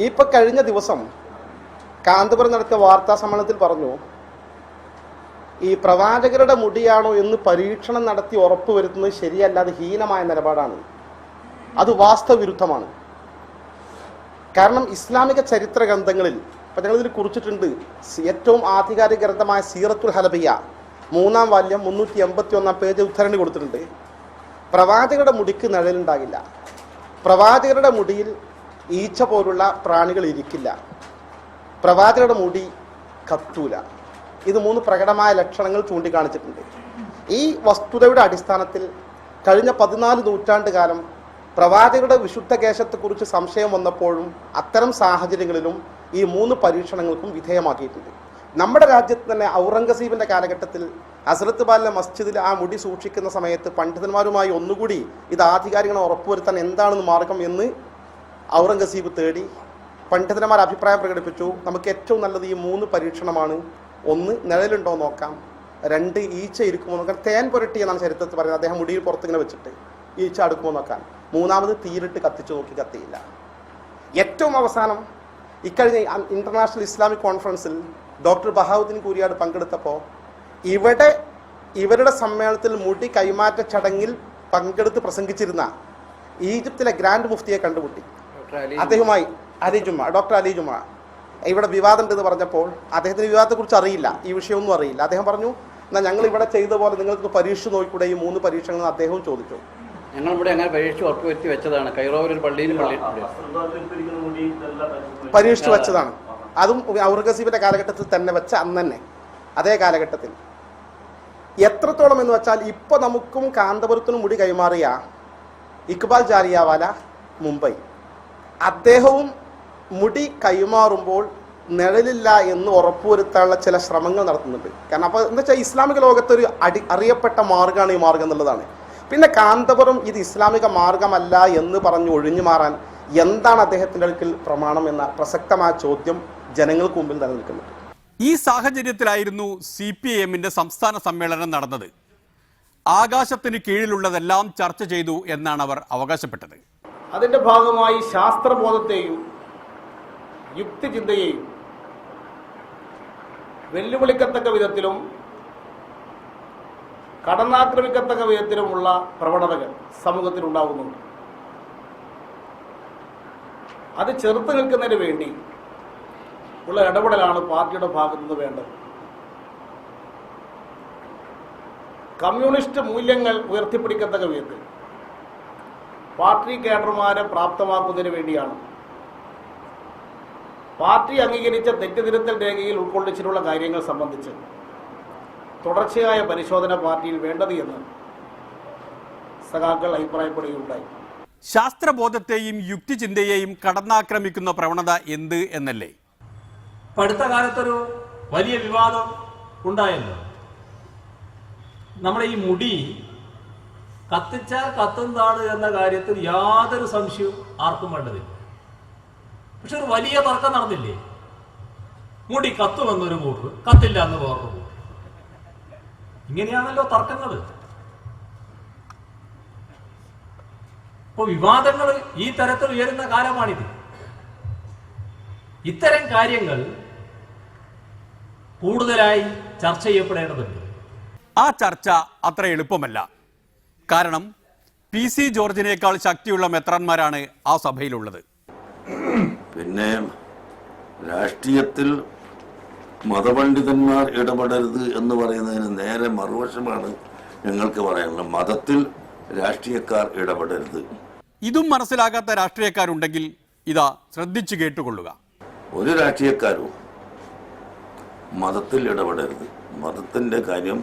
ഇപ്പം കഴിഞ്ഞ ദിവസം കാന്തപുരം നടത്തിയ വാർത്താ സമ്മേളനത്തിൽ പറഞ്ഞു, ഈ പ്രവാചകരുടെ മുടിയാണോ എന്ന് പരീക്ഷണം നടത്തി ഉറപ്പുവരുത്തുന്നത് ശരിയല്ല, അത് ഹീനമായ നിലപാടാണ്, അത് വാസ്തവവിരുദ്ധമാണ്. കാരണം ഇസ്ലാമിക ചരിത്ര ഗ്രന്ഥങ്ങളിൽ ഇപ്പം ഞങ്ങളിതിൽ കുറിച്ചിട്ടുണ്ട്, ഏറ്റവും ആധികാരിക ഗ്രന്ഥമായ സീറത്തുൽ ഹലബിയ 3-ാം വാല്യം 381-ാം പേജ് ഉദ്ധരണി കൊടുത്തിട്ടുണ്ട്. പ്രവാചകരുടെ മുടിക്ക് നിഴലുണ്ടാകില്ല, പ്രവാചകരുടെ മുടിയിൽ ഈച്ച പോലുള്ള പ്രാണികൾ ഇരിക്കില്ല, പ്രവാചകരുടെ മുടി കത്തൂല. ഇത് 3 പ്രകടമായ ലക്ഷണങ്ങൾ ചൂണ്ടിക്കാണിച്ചിട്ടുണ്ട്. ഈ വസ്തുതയുടെ അടിസ്ഥാനത്തിൽ കഴിഞ്ഞ 14 നൂറ്റാണ്ട് കാലം പ്രവാചകരുടെ വിശുദ്ധ കേശത്തെക്കുറിച്ച് സംശയം വന്നപ്പോഴും അത്തരം സാഹചര്യങ്ങളിലും ഈ 3 പരീക്ഷണങ്ങൾക്കും വിധേയമാക്കിയിട്ടുണ്ട്. നമ്മുടെ രാജ്യത്ത് തന്നെ ഔറംഗസീബിൻ്റെ കാലഘട്ടത്തിൽ ഹസ്രത്ത് ബാലിലെ മസ്ജിദിൽ ആ മുടി സൂക്ഷിക്കുന്ന സമയത്ത് പണ്ഡിതന്മാരുമായി ഒന്നുകൂടി ഇത് ആധികാരികളെ ഉറപ്പുവരുത്താൻ എന്താണെന്ന് മാർഗം എന്ന് ഔറംഗസീബ് തേടി. പണ്ഡിതന്മാർ അഭിപ്രായം പ്രകടിപ്പിച്ചു, നമുക്ക് ഏറ്റവും നല്ലത് ഈ 3 പരീക്ഷണമാണ്. 1, നിഴലുണ്ടോ നോക്കാം. 2, ഈച്ച ഇരിക്കുമോ നോക്കാം. തേൻ പുരട്ടി എന്നാണ് ചരിത്രത്തിൽ പറയുന്നത്. അദ്ദേഹം മുടിയിൽ പുറത്തിങ്ങനെ വെച്ചിട്ട് ഈച്ച അടുക്കുമോ നോക്കാൻ. 3-ാമത് തീരിട്ട് കത്തിച്ചു നോക്കി, കത്തിയില്ല. ഏറ്റവും അവസാനം ഇക്കഴിഞ്ഞ ഇന്റർനാഷണൽ ഇസ്ലാമിക് കോൺഫറൻസിൽ ഡോക്ടർ ബഹാവുദ്ദീൻ കൂരിയാട് പങ്കെടുത്തപ്പോൾ ഇവരുടെ സമ്മേളനത്തിൽ മുടി കൈമാറ്റ ചടങ്ങിൽ പങ്കെടുത്ത് പ്രസംഗിച്ചിരുന്ന ഈജിപ്തിലെ ഗ്രാൻഡ് മുഫ്തിയെ കണ്ടുമുട്ടി. അദ്ദേഹവുമായി ഡോക്ടർ അലി ജുമ ഇവിടെ വിവാദം ഉണ്ടെന്ന് പറഞ്ഞപ്പോൾ അദ്ദേഹത്തിന് വിവാദത്തെക്കുറിച്ച് അറിയില്ല, ഈ വിഷയമൊന്നും അറിയില്ല. അദ്ദേഹം പറഞ്ഞു, എന്നാൽ ഞങ്ങൾ ഇവിടെ ചെയ്ത പോലെ നിങ്ങൾക്ക് പരീക്ഷ നോക്കിക്കൂടെ ഈ 3 പരീക്ഷണങ്ങൾ അദ്ദേഹവും ചോദിച്ചു. ഞങ്ങളിവിടെ അങ്ങനെ പരീക്ഷ ഉറപ്പുവരുത്തി വെച്ചതാണ്. കൈറോവിൽ പള്ളിയിലും പരീക്ഷിച്ചു വെച്ചതാണ്. അതും ഔറംഗസീബിന്റെ കാലഘട്ടത്തിൽ തന്നെ വെച്ച അന്ന് തന്നെ, അതേ കാലഘട്ടത്തിൽ. എത്രത്തോളം എന്ന് വെച്ചാൽ ഇപ്പോൾ നമുക്കും കാന്തപുരത്തിനും മുടി കൈമാറിയ ഇക്ബാൽ ജാലിയാവാല മുംബൈ, അദ്ദേഹവും മുടി കൈമാറുമ്പോൾ നിഴലില്ല എന്ന് ഉറപ്പുവരുത്താനുള്ള ചില ശ്രമങ്ങൾ നടത്തുന്നുണ്ട്. കാരണം അപ്പോൾ എന്താ വെച്ചാൽ ഇസ്ലാമിക ലോകത്തൊരു അറിയപ്പെട്ട മാർഗ്ഗമാണ് ഈ മാർഗം എന്നുള്ളതാണ്. പിന്നെ കാന്തപുരം ഇത് ഇസ്ലാമിക മാർഗമല്ല എന്ന് പറഞ്ഞ് ഒഴിഞ്ഞു മാറാൻ എന്താണ് അദ്ദേഹത്തിൻ്റെ അടുക്കൽ പ്രമാണം എന്ന പ്രസക്തമായ ചോദ്യം ജനങ്ങൾക്ക് മുമ്പിൽ നിലനിൽക്കുന്നത്. ഈ സാഹചര്യത്തിലായിരുന്നു CPIMന്റെ സംസ്ഥാന സമ്മേളനം നടന്നത്. ആകാശത്തിന് കീഴിലുള്ളതെല്ലാം ചർച്ച ചെയ്തു എന്നാണ് അവർ അവകാശപ്പെട്ടത്. അതിൻ്റെ ഭാഗമായി ശാസ്ത്രബോധത്തെയും യുക്തിചിന്തയെയും വെല്ലുവിളിക്കത്തക്ക വിധത്തിലും കടന്നാക്രമിക്കത്തക്ക വിധത്തിലുമുള്ള പ്രവണതകൾ സമൂഹത്തിലുണ്ടാകുന്നുണ്ട്. അത് ചെറുത്ത് നിൽക്കുന്നതിന് വേണ്ടി ഉള്ള ഇടപെടലാണ് പാർട്ടിയുടെ ഭാഗത്തു നിന്ന് വേണ്ടത്. കമ്മ്യൂണിസ്റ്റ് മൂല്യങ്ങൾ ഉയർത്തിപ്പിടിക്കത്തക്ക വിധത്തിൽ പാർട്ടി കേഡർമാരെ പ്രാപ്തമാക്കുന്നതിന് വേണ്ടിയാണ് പാർട്ടി അംഗീകരിച്ച തെറ്റുതിരുത്തൽ രേഖയിൽ ഉൾക്കൊള്ളിച്ചിട്ടുള്ള കാര്യങ്ങൾ സംബന്ധിച്ച് തുടർച്ചയായ പരിശോധന പാർട്ടിയിൽ വേണ്ടത് എന്ന് സഖാക്കൾ അഭിപ്രായപ്പെടുകയുണ്ടായി. ശാസ്ത്രബോധത്തെയും യുക്തിചിന്തയെയും കടന്നാക്രമിക്കുന്ന പ്രവണത എന്ത് എന്നല്ലേ അടുത്ത കാലത്തൊരു വലിയ വിവാദം ഉണ്ടായല്ലോ. നമ്മുടെ ഈ മുടി കത്തിച്ചാൽ കത്തുന്നതാണ് എന്ന കാര്യത്തിൽ യാതൊരു സംശയവും ആർക്കും വേണ്ടതില്ല. പക്ഷെ ഒരു വലിയ തർക്കം നടന്നില്ലേ? മുടി കത്തുമെന്നൊരു കൂട്ടർ, കത്തില്ല എന്ന് വേറൊരു കൂട്ടർ. ഇങ്ങനെയാണല്ലോ തർക്കങ്ങൾ. ഇപ്പൊ വിവാദങ്ങൾ ഈ തരത്തിൽ ഉയരുന്ന കാലമാണിത്. ഇത്തരം കാര്യങ്ങൾ കൂടുതലായി ചർച്ച ചെയ്യപ്പെടേണ്ടതുണ്ട്. ആ ചർച്ച അത്ര എളുപ്പമല്ല. കാരണം PC ജോർജിനേക്കാൾ ശക്തിയുള്ള മെത്രാന്മാരാണ് ആ സഭയിലുള്ളത്. പിന്നെ രാഷ്ട്രീയത്തിൽ മതപണ്ഡിതന്മാർ ഇടപെടരുത് എന്ന് പറയുന്നതിന് നേരെ മറുവശമാണ് ഞങ്ങൾക്ക് പറയാനുള്ളത്. മതത്തിൽ രാഷ്ട്രീയക്കാർ ഇടപെടരുത്. ഇതും മനസ്സിലാകാത്ത രാഷ്ട്രീയക്കാരുണ്ടെങ്കിൽ ഇതാ ശ്രദ്ധിച്ചു കേട്ടുകൊള്ളുക. ഒരു രാഷ്ട്രീയക്കാരും മതത്തിൽ ഇടപെടരുത്. മതത്തിൻ്റെ കാര്യം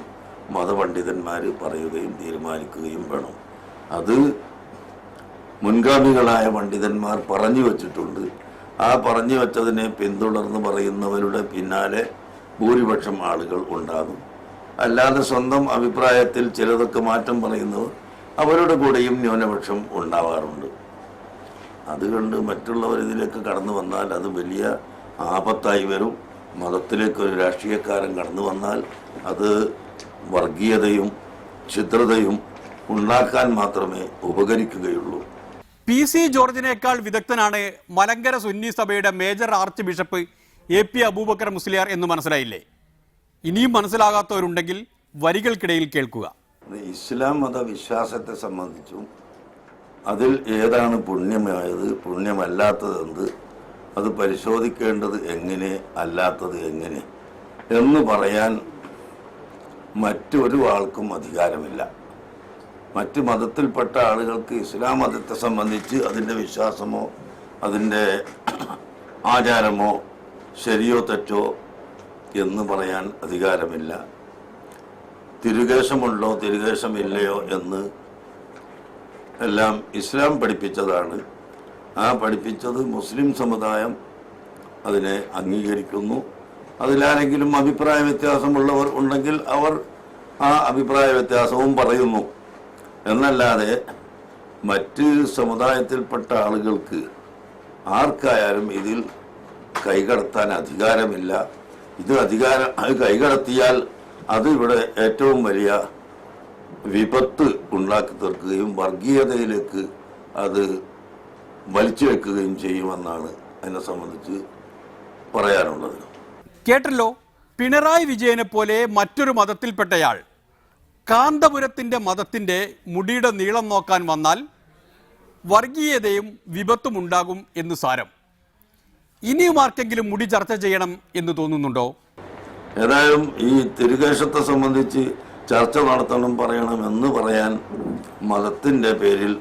മതപണ്ഡിതന്മാർ പറയുകയും തീരുമാനിക്കുകയും വേണം. അത് മുൻഗാമികളായ പണ്ഡിതന്മാർ പറഞ്ഞു വച്ചിട്ടുണ്ട്. ആ പറഞ്ഞു വച്ചതിനെ പിന്തുടർന്ന് പറയുന്നവരുടെ പിന്നാലെ ഭൂരിപക്ഷം ആളുകൾ ഉണ്ടാകും. അല്ലാതെ സ്വന്തം അഭിപ്രായത്തിൽ ചിലതൊക്കെ മാറ്റം പറയുന്നവർ അവരുടെ കൂടെയും ന്യൂനപക്ഷം ഉണ്ടാവാറുണ്ട്. അതുകൊണ്ട് മറ്റുള്ളവർ ഇതിലേക്ക് കടന്നു വന്നാൽ അത് വലിയ ആപത്തായി വരും. മതത്തിലേക്കൊരു രാഷ്ട്രീയക്കാരൻ കടന്നു വന്നാൽ അത് വർഗീയതയും ഛിദ്രതയും ഉണ്ടാക്കാൻ മാത്രമേ ഉപകരിക്കുകയുള്ളൂ. PC ജോർജിനേക്കാൾ വിദഗ്ധനാണ് മലങ്കര സുന്നി സഭയുടെ major archbishop AP Abubakar Musliyar എന്ന് മനസ്സിലായില്ലേ? ഇനിയും മനസ്സിലാകാത്തവരുണ്ടെങ്കിൽ വരികൾക്കിടയിൽ കേൾക്കുക. ഇസ്ലാം മതവിശ്വാസത്തെ സംബന്ധിച്ചും അതിൽ ഏതാണ് പുണ്യമായത്, പുണ്യമല്ലാത്തതെന്ത്, അത് പരിശോധിക്കേണ്ടത് എങ്ങനെ, അല്ലാത്തത് എങ്ങനെ എന്ന് പറയാൻ മറ്റൊരു ആൾക്കും അധികാരമില്ല. മറ്റ് മതത്തിൽപ്പെട്ട ആളുകൾക്ക് ഇസ്ലാം മതത്തെ സംബന്ധിച്ച് അതിൻ്റെ വിശ്വാസമോ അതിൻ്റെ ആചാരമോ ശരിയോ തെറ്റോ എന്ന് പറയാൻ അധികാരമില്ല. തിരുകേശമുണ്ടോ തിരുകേശമില്ലയോ എന്ന് എല്ലാം ഇസ്ലാം പഠിപ്പിച്ചതാണ്. ആ പഠിപ്പിച്ചത് മുസ്ലിം സമുദായം അതിനെ അംഗീകരിക്കുന്നു. അതിലാരെങ്കിലും അഭിപ്രായ വ്യത്യാസമുള്ളവർ ഉണ്ടെങ്കിൽ അവർ ആ അഭിപ്രായ വ്യത്യാസവും പറയുന്നു. എന്നല്ലാതെ മറ്റ് സമുദായത്തിൽപ്പെട്ട ആളുകൾക്ക് ആർക്കായാലും ഇതിൽ കൈകടത്താൻ അധികാരമില്ല. അത് കൈകടത്തിയാൽ അത് ഇവിടെ ഏറ്റവും വലിയ വിപത്ത് ഉണ്ടാക്കി തീർക്കുകയും വർഗീയതയിലേക്ക് അത് വലിച്ചു വെക്കുകയും ചെയ്യുമെന്നാണ് എന്നെ സംബന്ധിച്ച് പറയാനുള്ളത്. കേട്ടല്ലോ, പിണറായി വിജയനെ പോലെ മറ്റൊരു മതത്തിൽപ്പെട്ടയാൾ കാന്തപുരത്തിൻ്റെ മതത്തിൻ്റെ മുടിയുടെ നീളം നോക്കാൻ വന്നാൽ വർഗീയതയും വിപത്തും ഉണ്ടാകും എന്ന് സാരം. ഇനിയും ആർക്കെങ്കിലും മുടി ചർച്ച ചെയ്യണം എന്ന് തോന്നുന്നുണ്ടോ? ഏതായാലും ഈ തിരുകേശത്തെ സംബന്ധിച്ച് ചർച്ച നടത്തണം, പറയണം എന്ന് പറയാൻ മതത്തിൻ്റെ പേരിൽ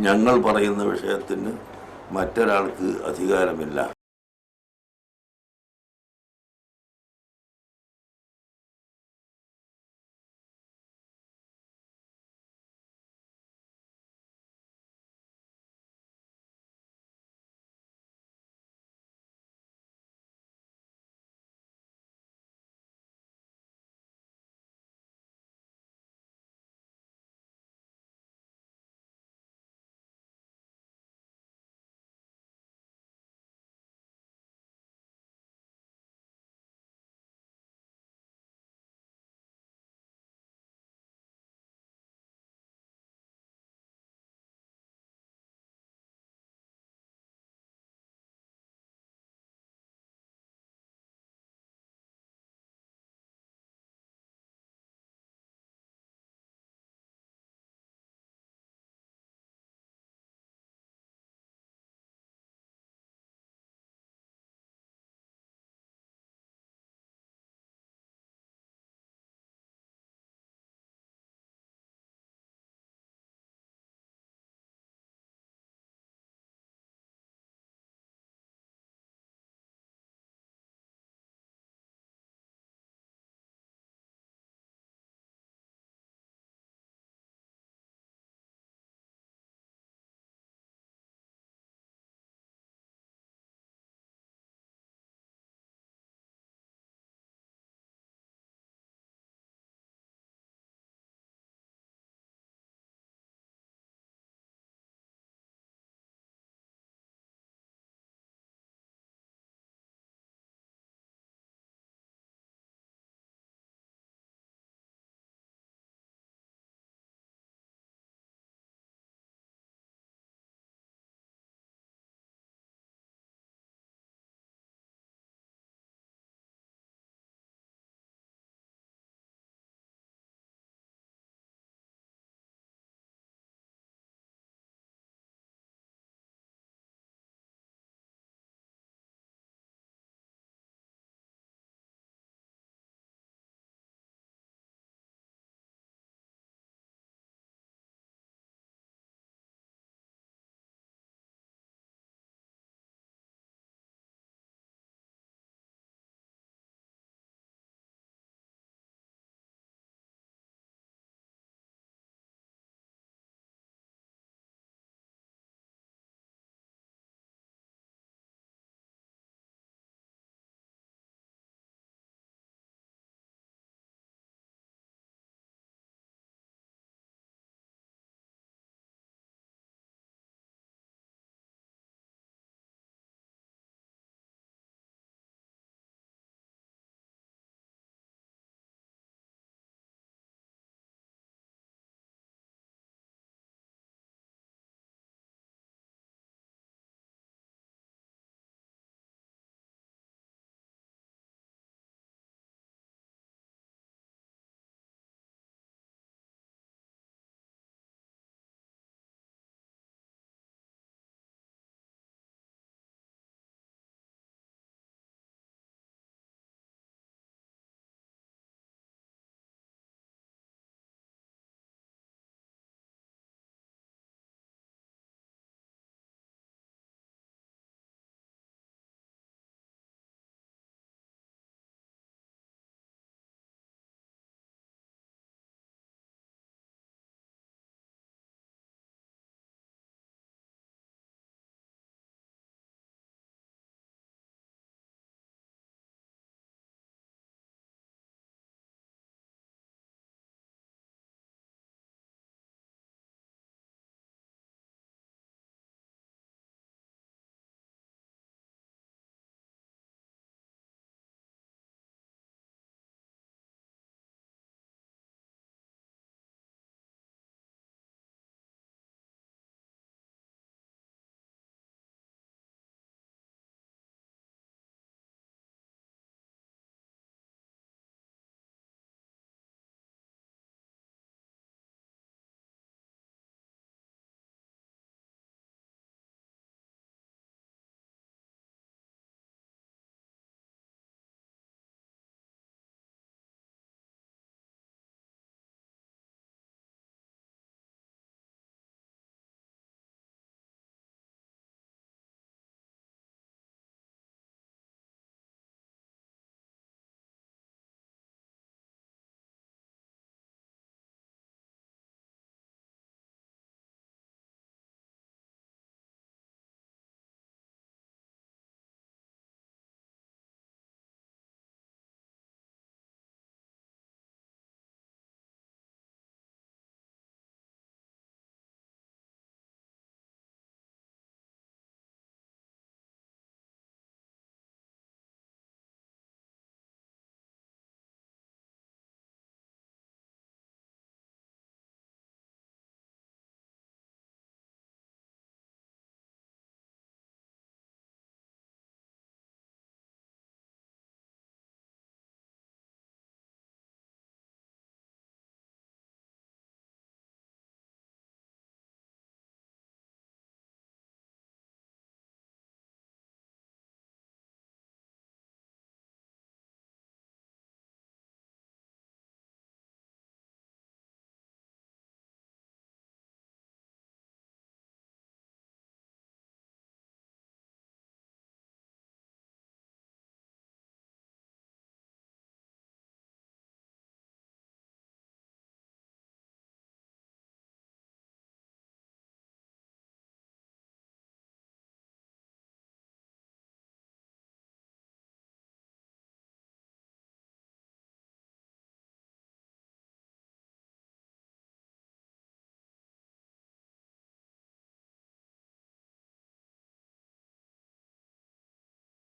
ഞങ്ങൾ പറയുന്ന വിഷയത്തിന് മറ്റൊരാൾക്ക് അധികാരമില്ല.